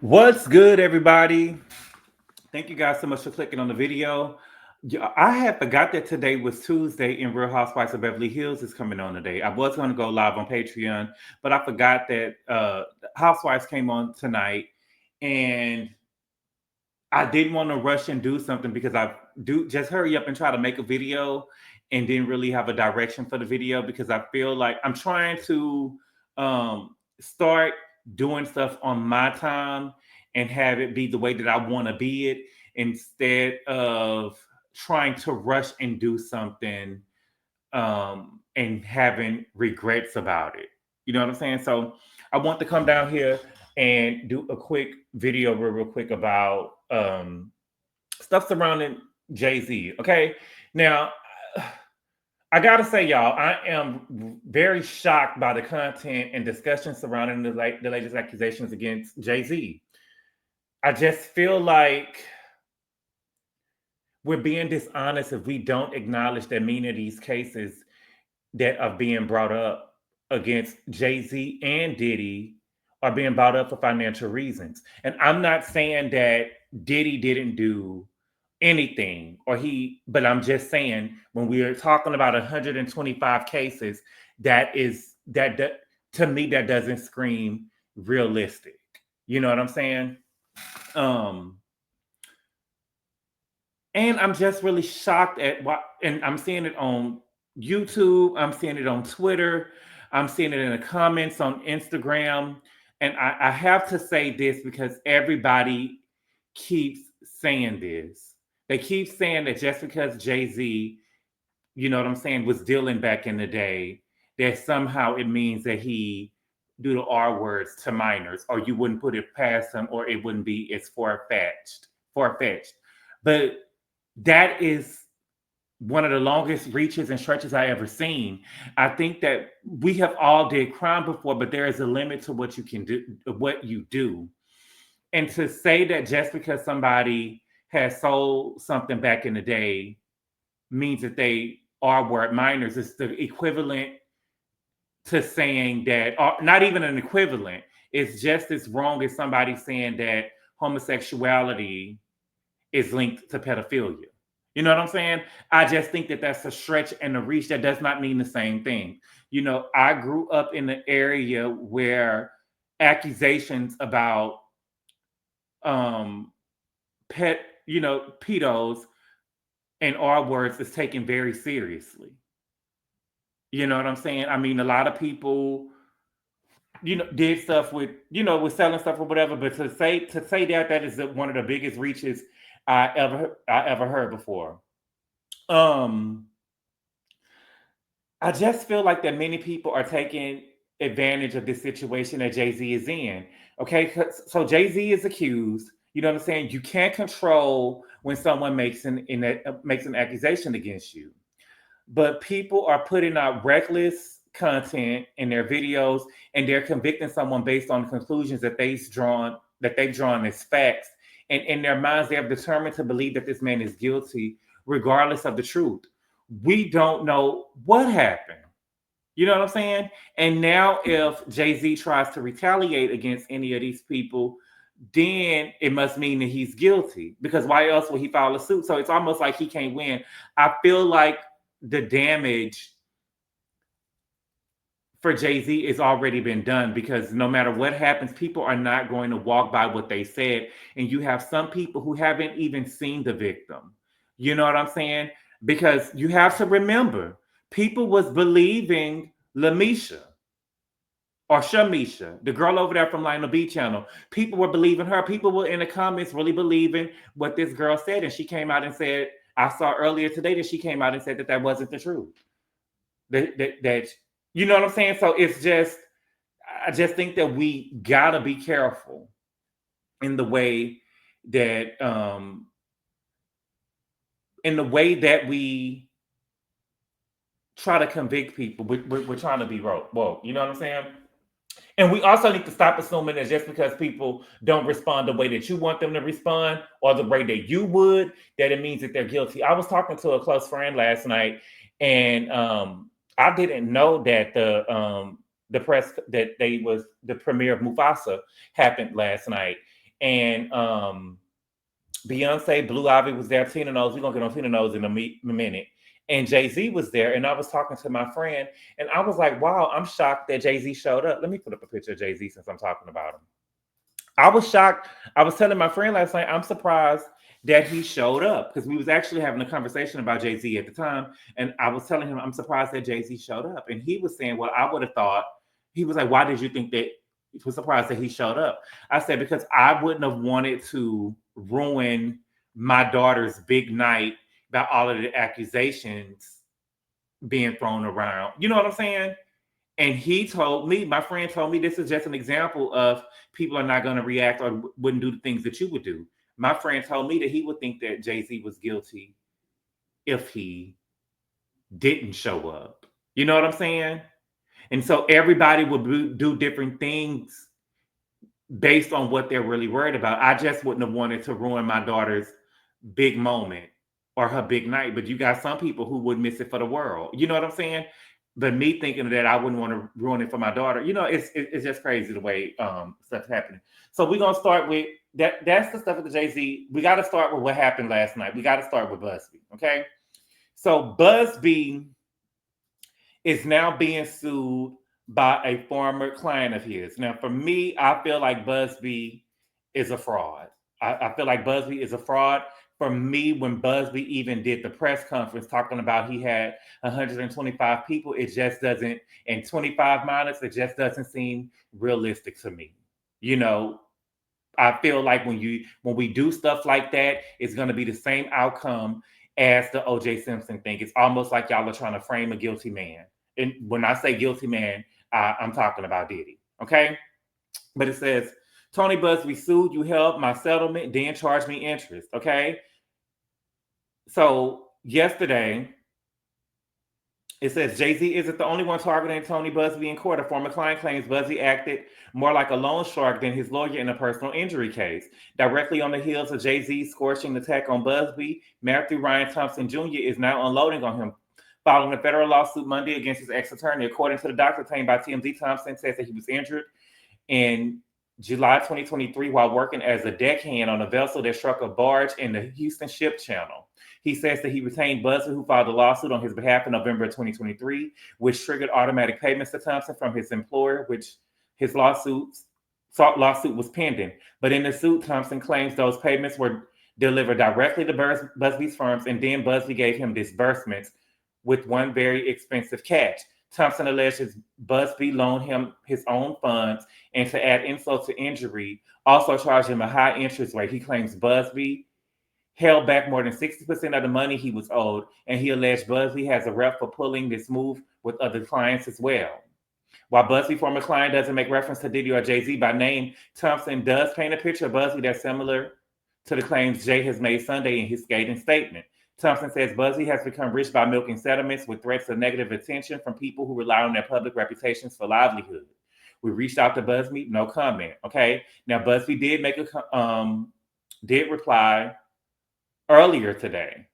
What's good, everybody? Thank you guys so much for clicking on the video. Yeah, I had forgot that today was Tuesday and Real Housewives of Beverly Hills is coming on today. I was going to go live on Patreon, but I forgot that Housewives came on tonight, and I didn't want to rush and do something because I do just hurry up and try to make a video and didn't really have a direction for the video because I feel like I'm trying to start doing stuff on my time and have it be the way that I want to be it instead of trying to rush and do something and having regrets about it. You know what I'm saying? So I want to come down here and do a quick video real quick about stuff surrounding Jay-Z. Okay. Now, I gotta say, y'all, I am very shocked by the content and discussion surrounding the latest accusations against Jay-Z. I just feel like we're being dishonest if we don't acknowledge that many of these cases that are being brought up against Jay-Z and Diddy are being brought up for financial reasons. And I'm not saying that Diddy didn't do anything but I'm just saying when we're talking about 125 cases, that to me that doesn't scream realistic. You know what I'm saying? And I'm just really shocked at what, and I'm seeing it on YouTube, I'm seeing it on Twitter, I'm seeing it in the comments on Instagram. And I have to say this because everybody keeps saying this. They keep saying that just because Jay-Z, you know what I'm saying, was dealing back in the day, that somehow it means that he do the R words to minors, or you wouldn't put it past him, or it wouldn't be as far-fetched. But that is one of the longest reaches and stretches I ever seen. I think that we have all did crime before, but there is a limit to what you can do, what you do. And to say that just because somebody has sold something back in the day means that they are word minors is the equivalent to saying that, or not even an equivalent. It's just as wrong as somebody saying that homosexuality is linked to pedophilia. You know what I'm saying? I just think that that's a stretch and a reach. That does not mean the same thing. You know, I grew up in an area where accusations about pedos and R words is taken very seriously. You know what I'm saying? I mean, a lot of people, did stuff with selling stuff or whatever, but to say that is one of the biggest reaches I ever heard before. I just feel like that many people are taking advantage of this situation that Jay-Z is in. Okay, so Jay-Z is accused. You know what I'm saying? You can't control when someone makes an accusation against you. But people are putting out reckless content in their videos, and they're convicting someone based on conclusions that they've drawn as facts. And in their minds, they have determined to believe that this man is guilty, regardless of the truth. We don't know what happened. You know what I'm saying? And now if Jay-Z tries to retaliate against any of these people, then it must mean that he's guilty, because why else would he file a suit? So it's almost like he can't win. I feel like the damage for Jay-Z has already been done, because no matter what happens, people are not going to walk by what they said. And you have some people who haven't even seen the victim. You know what I'm saying? Because you have to remember, people was believing Lamisha or Shamisha, the girl over there from Lionel B channel. People were believing her. People were in the comments really believing what this girl said. And she came out and said, I saw earlier today that she came out and said that wasn't the truth. That you know what I'm saying? So it's just, I just think that we gotta be careful in the way that we try to convict people. We're trying to be woke. You know what I'm saying? And we also need to stop assuming that just because people don't respond the way that you want them to respond, or the way that you would, that it means that they're guilty. I was talking to a close friend last night, and I didn't know that the press that the premiere of Mufasa happened last night, and Beyonce, Blue Ivy was there. Tina Knowles. We're gonna get on Tina Knowles in a minute. And Jay-Z was there, and I was talking to my friend, and I was like, "Wow, I'm shocked that Jay-Z showed up." Let me put up a picture of Jay-Z since I'm talking about him. I was shocked. I was telling my friend last night, I'm surprised that he showed up because we was actually having a conversation about Jay-Z at the time, and I was telling him I'm surprised that Jay-Z showed up, and he was saying, "Well, I would have thought." He was like, "Why did you think that?" He was surprised that he showed up. I said because I wouldn't have wanted to ruin my daughter's big night by all of the accusations being thrown around. You know what I'm saying? And he told me, my friend told me, this is just an example of people are not going to react or wouldn't do the things that you would do. My friend told me that he would think that Jay-Z was guilty if he didn't show up. You know what I'm saying? And so everybody would do different things based on what they're really worried about. I just wouldn't have wanted to ruin my daughter's big moment or her big night, but you got some people who would miss it for the world. You know what I'm saying? But me thinking that I wouldn't want to ruin it for my daughter, it's just crazy the way stuff's happening. So we're gonna start with that. That's the stuff with the Jay-Z. We got to start with what happened last night. We got to start with Buzbee. Okay, so Buzbee is now being sued by a former client of his. Now, for me, I feel like Buzbee is a fraud. I feel like Buzbee is a fraud. For me, when Buzbee even did the press conference talking about he had 125 people, it just doesn't, in 25 minutes, it just doesn't seem realistic to me. You know, I feel like when we do stuff like that, it's going to be the same outcome as the O.J. Simpson thing. It's almost like y'all are trying to frame a guilty man. And when I say guilty man, I'm talking about Diddy. Okay, but it says Tony Buzbee sued, you held my settlement, then charged me interest. Okay, so yesterday it says Jay-Z isn't the only one targeting Tony Buzbee in court. A former client claims Buzbee acted more like a loan shark than his lawyer in a personal injury case. Directly on the heels of Jay-Z's scorching attack on Buzbee, Matthew Ryan Thompson Jr. is now unloading on him following a federal lawsuit Monday against his ex-attorney. According to the doctor obtained by TMZ, Thompson says that he was injured in July 2023 while working as a deckhand on a vessel that struck a barge in the Houston Ship Channel. He says that he retained Buzbee, who filed a lawsuit on his behalf in November 2023, which triggered automatic payments to Thompson from his employer, which his lawsuit was pending. But in the suit, Thompson claims those payments were delivered directly to Buzbee's firms, and then Buzbee gave him disbursements with one very expensive catch. Thompson alleges Buzbee loaned him his own funds, and to add insult to injury, also charged him a high interest rate. He claims Buzbee held back more than 60% of the money he was owed, and he alleged Buzbee has a rep for pulling this move with other clients as well. While Buzbee, former client, doesn't make reference to Diddy or Jay-Z by name, Thompson does paint a picture of Buzbee that's similar to the claims Jay has made Sunday in his scathing statement. Thompson says Buzbee has become rich by milking settlements with threats of negative attention from people who rely on their public reputations for livelihood. We reached out to Buzbee, no comment. Okay, now Buzbee did reply earlier today.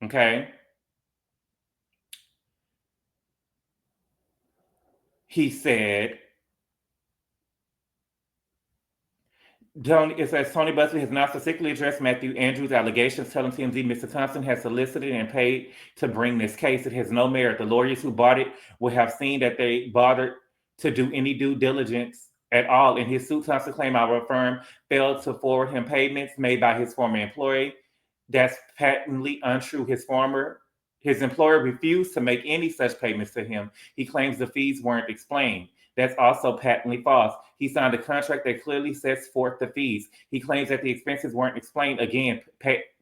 Okay, he said, it says Tony Buzbee has not specifically addressed Matthew Andrews' allegations, telling TMZ Mr. Thompson has solicited and paid to bring this case. It has no merit. The lawyers who bought it would have seen that they bothered to do any due diligence at all. In his suit, Thompson claimed our firm failed to forward him payments made by his former employee. That's patently untrue. His employer refused to make any such payments to him. He claims the fees weren't explained. That's also patently false. He signed a contract that clearly sets forth the fees. He claims that the expenses weren't explained. Again,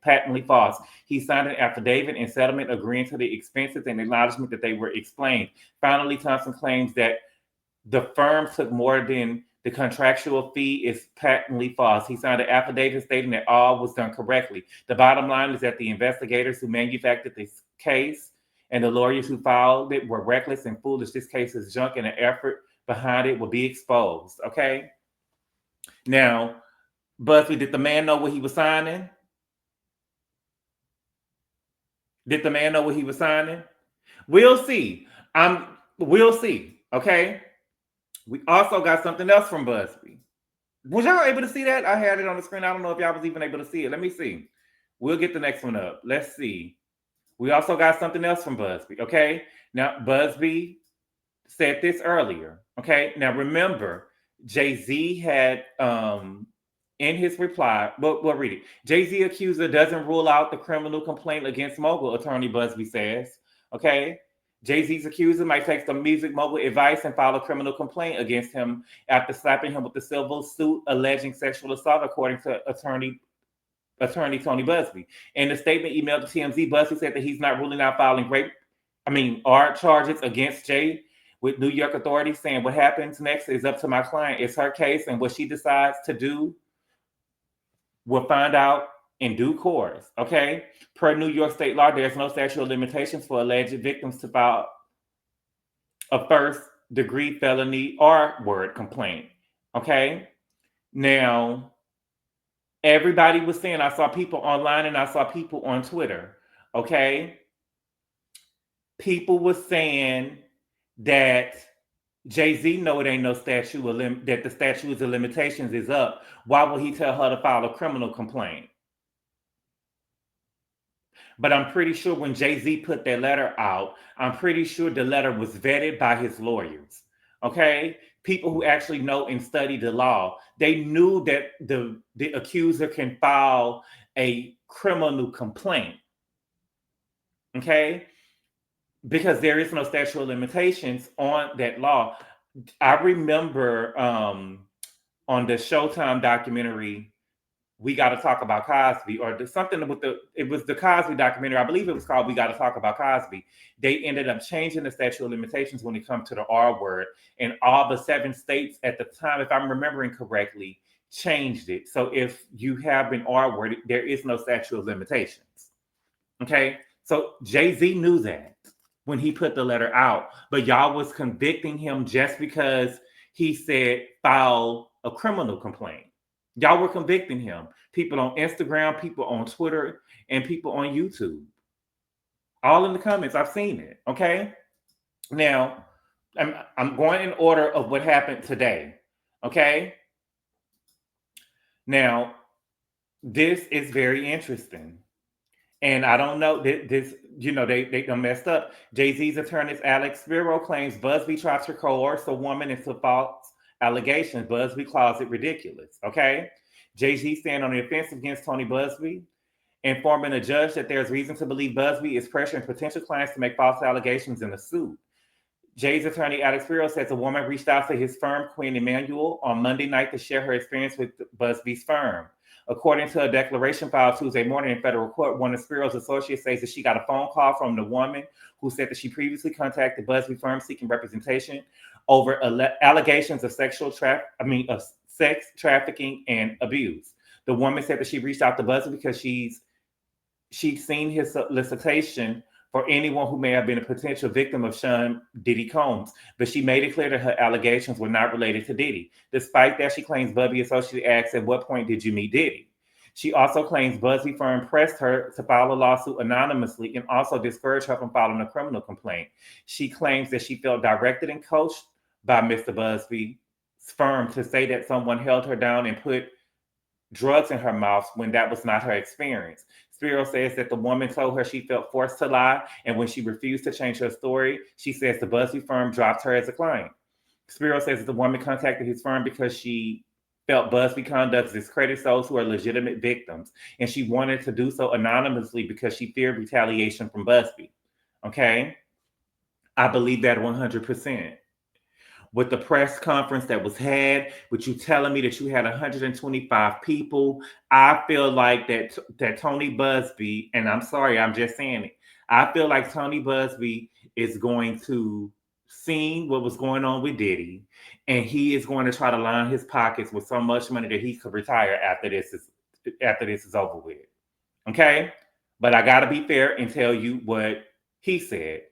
patently false. He signed an affidavit in settlement agreeing to the expenses and acknowledgement that they were explained. Finally, Thompson claims that the firm took more than the contractual fee is patently false. He signed an affidavit stating that all was done correctly. The bottom line is that the investigators who manufactured this case and the lawyers who filed it were reckless and foolish. This case is junk, and the effort behind it will be exposed. Okay. Now, Buzbee, did the man know what he was signing? Did the man know what he was signing? We'll see. We'll see. Okay. We also got something else from Buzbee. Was y'all able to see that? I had it on the screen. I don't know if y'all was even able to see it. Let me see. We'll get the next one up. Let's see. We also got something else from Buzbee. Okay. Now, Buzbee said this earlier. Okay. Now, remember, Jay-Z had in his reply, we'll read it. Jay-Z accuser doesn't rule out the criminal complaint against mogul, attorney Buzbee says. Okay. Jay-Z's accuser might take some music mogul advice and file a criminal complaint against him after slapping him with the civil suit alleging sexual assault, according to attorney Tony Buzbee. In the statement emailed to TMZ, Buzbee said that he's not ruling out filing art charges against Jay with New York authorities, saying what happens next is up to my client. It's her case, and what she decides to do, we'll find out in due course. Okay. Per New York state law, there's no statute of limitations for alleged victims to file a first-degree felony R-word complaint. Okay. Now, everybody was saying, I saw people online and I saw people on Twitter. Okay. People were saying that Jay-Z know it ain't no statute that the statute of limitations is up. Why would he tell her to file a criminal complaint? But I'm pretty sure when Jay-Z put that letter out, I'm pretty sure the letter was vetted by his lawyers. Okay? People who actually know and study the law. They knew that the accuser can file a criminal complaint. Okay? Because there is no statute of limitations on that law. I remember on the Showtime documentary, We Got to Talk About Cosby, or something with it was the Cosby documentary. I believe it was called We Got to Talk About Cosby. They ended up changing the statute of limitations when it comes to the R word. And all the 7 states at the time, if I'm remembering correctly, changed it. So if you have been R word, there is no statute of limitations. Okay? So Jay-Z knew that when he put the letter out, but y'all was convicting him just because he said file a criminal complaint. Y'all were convicting him. People on Instagram, people on Twitter, and people on YouTube. All in the comments, I've seen it. Okay. Now, I'm going in order of what happened today. Okay. Now, this is very interesting. And I don't know this, they done messed up. Jay-Z's attorney, Alex Spiro, claims Buzbee tried to coerce a woman into false allegations. Buzbee calls it ridiculous. Okay. Jay-Z stand on the offensive against Tony Buzbee, informing a judge that there's reason to believe Buzbee is pressuring potential clients to make false allegations in the suit. Jay's attorney, Alex Spiro, says a woman reached out to his firm, Queen Emanuel, on Monday night to share her experience with Buzbee's firm. According to a declaration filed Tuesday morning in federal court, one of Spiro's associates says that she got a phone call from the woman who said that she previously contacted Buzbee firm seeking representation over allegations of sex trafficking and abuse. The woman said that she reached out to Buzbee because she's seen his solicitation for anyone who may have been a potential victim of Sean Diddy Combs, but she made it clear that her allegations were not related to Diddy. Despite that, she claims Buzbee associate asked, at what point did you meet Diddy? She also claims Buzbee firm pressed her to file a lawsuit anonymously and also discouraged her from filing a criminal complaint. She claims that she felt directed and coached by Mr. Buzbee's firm to say that someone held her down and put drugs in her mouth when that was not her experience. Spiro says that the woman told her she felt forced to lie, and when she refused to change her story, she says the Buzbee firm dropped her as a client. Spiro says that the woman contacted his firm because she felt Buzbee conduct discredits those who are legitimate victims, and she wanted to do so anonymously because she feared retaliation from Buzbee. Okay? I believe that 100%. With the press conference that was had, with you telling me that you had 125 people, I feel like that Tony Buzbee, and I'm sorry, I'm just saying it, I feel like Tony Buzbee is going to see what was going on with Diddy, and he is going to try to line his pockets with so much money that he could retire after this is over with. Okay? But I got to be fair and tell you what he said.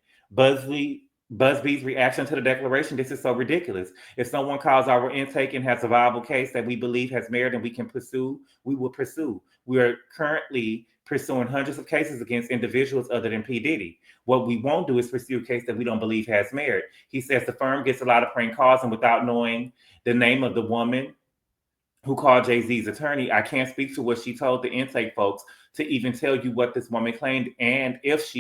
Buzbee's reaction to the declaration, this is so ridiculous. If someone calls our intake and has a viable case that we believe has merit and we can pursue, we will pursue. We are currently pursuing hundreds of cases against individuals other than P. Diddy. What we won't do is pursue a case that we don't believe has merit. He says the firm gets a lot of prank calls, and without knowing the name of the woman who called Jay-Z's attorney, I can't speak to what she told the intake folks to even tell you what this woman claimed and if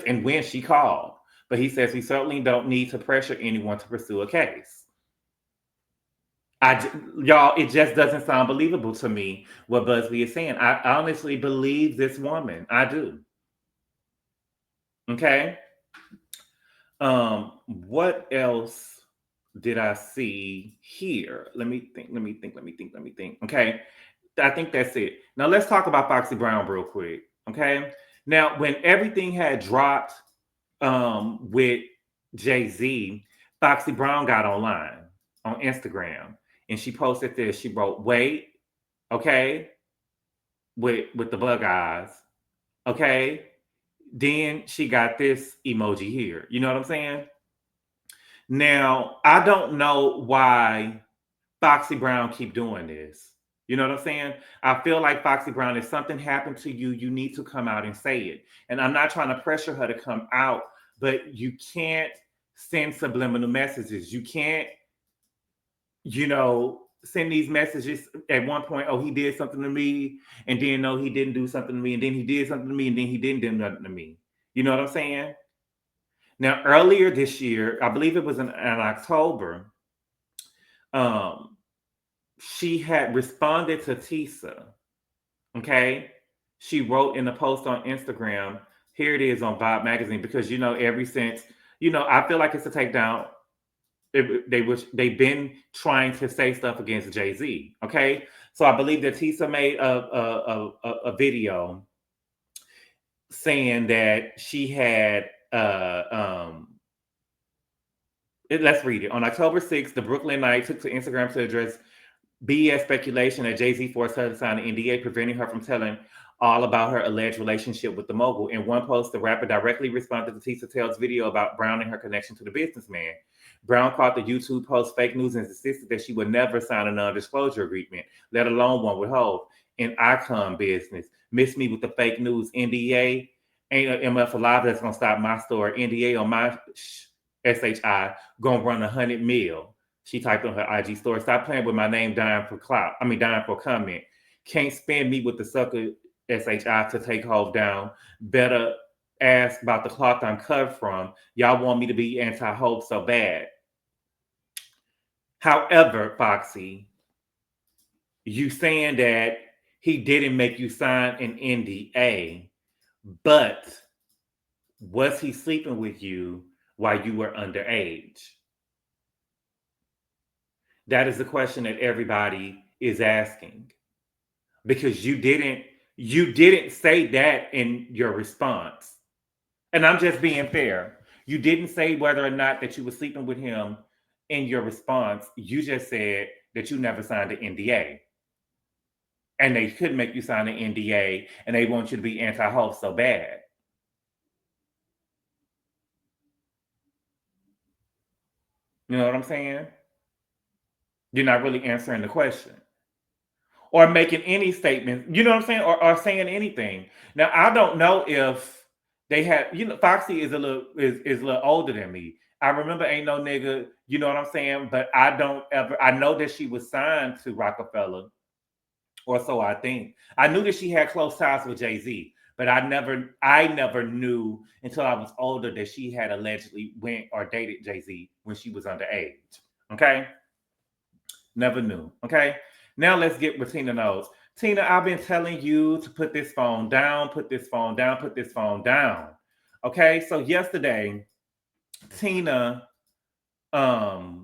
and when she called. But he says we certainly don't need to pressure anyone to pursue a case. Y'all, it just doesn't sound believable to me what Buzbee is saying. I honestly believe this woman. I do. Okay. What else did I see here? Let me think. Okay. I think that's it. Now let's talk about Foxy Brown real quick. Okay. Now, when everything had dropped with Jay-Z, Foxy Brown got online on Instagram and she posted this. She wrote, "Wait, okay," with the bug eyes. Okay. Then she got this emoji here. You know what I'm saying? Now, I don't know why Foxy Brown keep doing this. You know what I'm saying? I feel like Foxy Brown, if something happened to you, you need to come out and say it. And I'm not trying to pressure her to come out, but you can't send subliminal messages. You can't, send these messages at one point, oh, he did something to me, and then no, he didn't do something to me, and then he did something to me, and then he didn't do nothing to me. You know what I'm saying? Now, earlier this year, I believe it was in October, she had responded to Tisa. Okay. She wrote in a post on Instagram, here it is on Vibe magazine, because ever since, I feel like it's a takedown. They've been trying to say stuff against Jay-Z. Okay. So I believe that Tisa made a video saying that she had let's read it. On October 6th, the Brooklyn Knight took to Instagram to address BS speculation that Jay-Z forced her to sign an NDA, preventing her from telling all about her alleged relationship with the mogul. In one post, the rapper directly responded to Tisa Tell's video about Brown and her connection to the businessman. Brown called the YouTube post fake news and insisted that she would never sign a non-disclosure agreement, let alone one with Hov. In icon business, miss me with the fake news. NDA ain't an MF alive that's gonna stop my story. NDA on my SHI gonna run 100 mil. She typed on her IG story, "Stop playing with my name, dying for clout. Dying for comment. Can't spend me with the sucker SHI to take Hov down. Better ask about the cloth I'm cut from. Y'all want me to be anti-Hov so bad." However, Foxy, you saying that he didn't make you sign an NDA, but was he sleeping with you while you were underage? That is the question that everybody is asking, because you didn't say that in your response. And I'm just being fair. You didn't say whether or not that you were sleeping with him in your response. You just said that you never signed an NDA. And they couldn't make you sign an NDA, and they want you to be anti-Hov so bad. You know what I'm saying? You're not really answering the question or making any statement. You know what I'm saying? Or saying anything. Now, I don't know if they had, Foxy is a little older than me. I remember Ain't No Nigga, you know what I'm saying? But I know that she was signed to Rockefeller, or so I think. I knew that she had close ties with Jay-Z, but I never knew until I was older that she had allegedly went or dated Jay-Z when she was underage. Okay? Never knew. Okay? Now let's get with Tina Knowles. Tina, I've been telling you to put this phone down, put this phone down, put this phone down. Okay? So yesterday, Tina was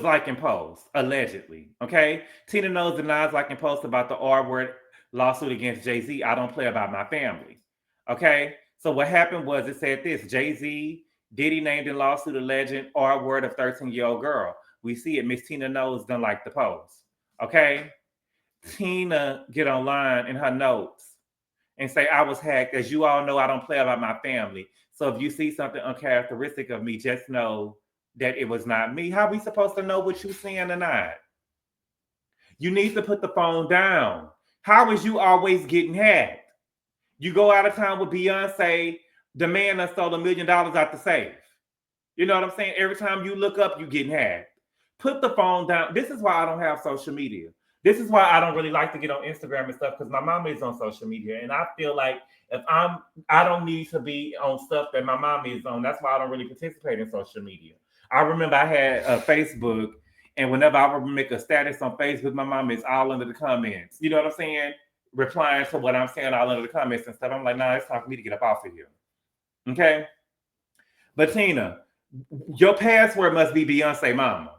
liking posts, allegedly. Okay? Tina Knowles denies liking posts about the R-word lawsuit against Jay-Z. I don't play about my family. Okay? So what happened was, it said this: Jay-Z, Diddy named in lawsuit a legend R-word of 13-year-old girl. We see it. Miss Tina Knowles don't like the post. Okay? Tina get online in her notes and say, "I was hacked. As you all know, I don't play about my family. So if you see something uncharacteristic of me, just know that it was not me." How are we supposed to know what you're seeing or not? You need to put the phone down. How is you always getting hacked? You go out of town with Beyonce, the man that stole $1 million out the safe. You know what I'm saying? Every time you look up, you getting hacked. Put the phone down. This is why I don't have social media. This is why I don't really like to get on Instagram and stuff, because my mama is on social media. And I feel like if I don't need to be on stuff that my mama is on. That's why I don't really participate in social media. I remember I had a Facebook, and whenever I would make a status on Facebook, my mama is all under the comments. You know what I'm saying? Replying to what I'm saying all under the comments and stuff. I'm like, nah, it's time for me to get up off of here. Okay? But Tina, your password must be Beyonce mama.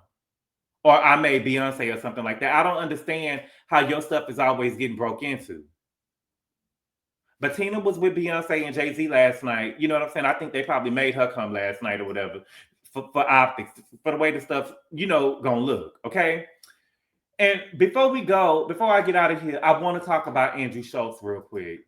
Or I made Beyonce or something like that. I don't understand how your stuff is always getting broke into. But Tina was with Beyonce and Jay-Z last night. You know what I'm saying? I think they probably made her come last night or whatever for optics, for the way the stuff, gonna look. Okay? And before I get out of here, I want to talk about Andrew Schultz real quick.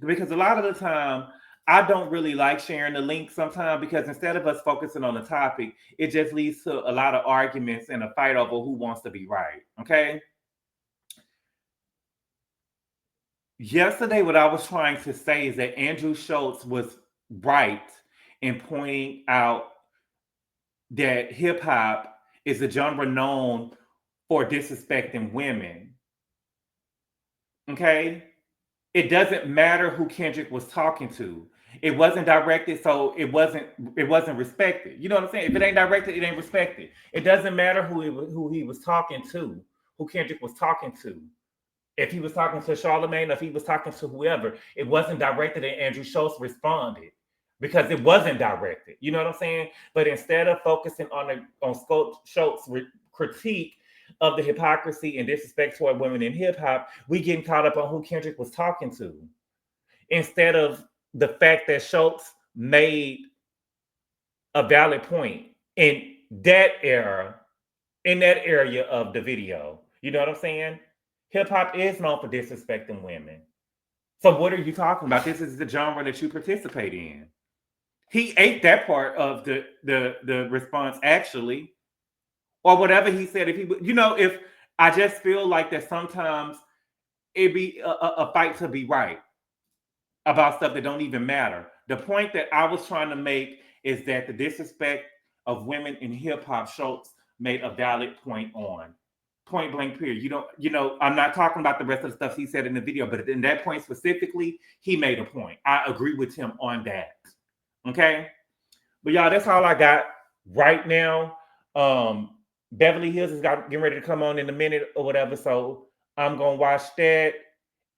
Because a lot of the time, I don't really like sharing the link sometimes, because instead of us focusing on the topic, it just leads to a lot of arguments and a fight over who wants to be right. Okay? Yesterday, what I was trying to say is that Andrew Schultz was right in pointing out that hip hop is a genre known for disrespecting women. Okay? It doesn't matter who Kendrick was talking to. It wasn't directed, so it wasn't respected. You know what I'm saying? If it ain't directed, it ain't respected. It doesn't matter who he was talking to, who Kendrick was talking to. If he was talking to Charlamagne, or if he was talking to whoever, it wasn't directed, and Andrew Schultz responded because it wasn't directed. You know what I'm saying? But instead of focusing on Schultz's critique of the hypocrisy and disrespect toward women in hip hop, we getting caught up on who Kendrick was talking to, instead of the fact that Schultz made a valid point in that era, in that area of the video. You know what I'm saying? Hip hop is known for disrespecting women. So what are you talking about? This is the genre that you participate in. He ate that part of the response, actually. Or whatever he said. If I just feel like that sometimes it be a fight to be right about stuff that don't even matter. The point that I was trying to make is that the disrespect of women in hip hop, Schultz made a valid point on. Point blank period. I'm not talking about the rest of the stuff he said in the video, but in that point specifically, he made a point. I agree with him on that. Okay? But y'all, that's all I got right now. Beverly Hills is getting ready to come on in a minute or whatever, so I'm gonna watch that,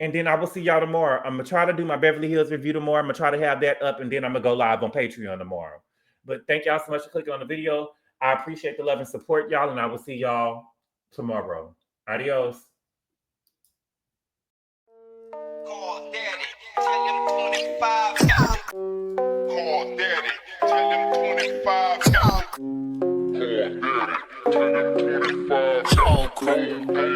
and then I will see y'all tomorrow. I'm gonna try to do my Beverly Hills review tomorrow. I'm gonna try to have that up, and then I'm gonna go live on Patreon tomorrow. But thank y'all so much for clicking on the video. I appreciate the love and support, y'all, and I will see y'all tomorrow. Adios. Call Daddy, tell him 25 got it. Call Daddy, tell him 25 got it. Call Daddy, tell him 25 got it.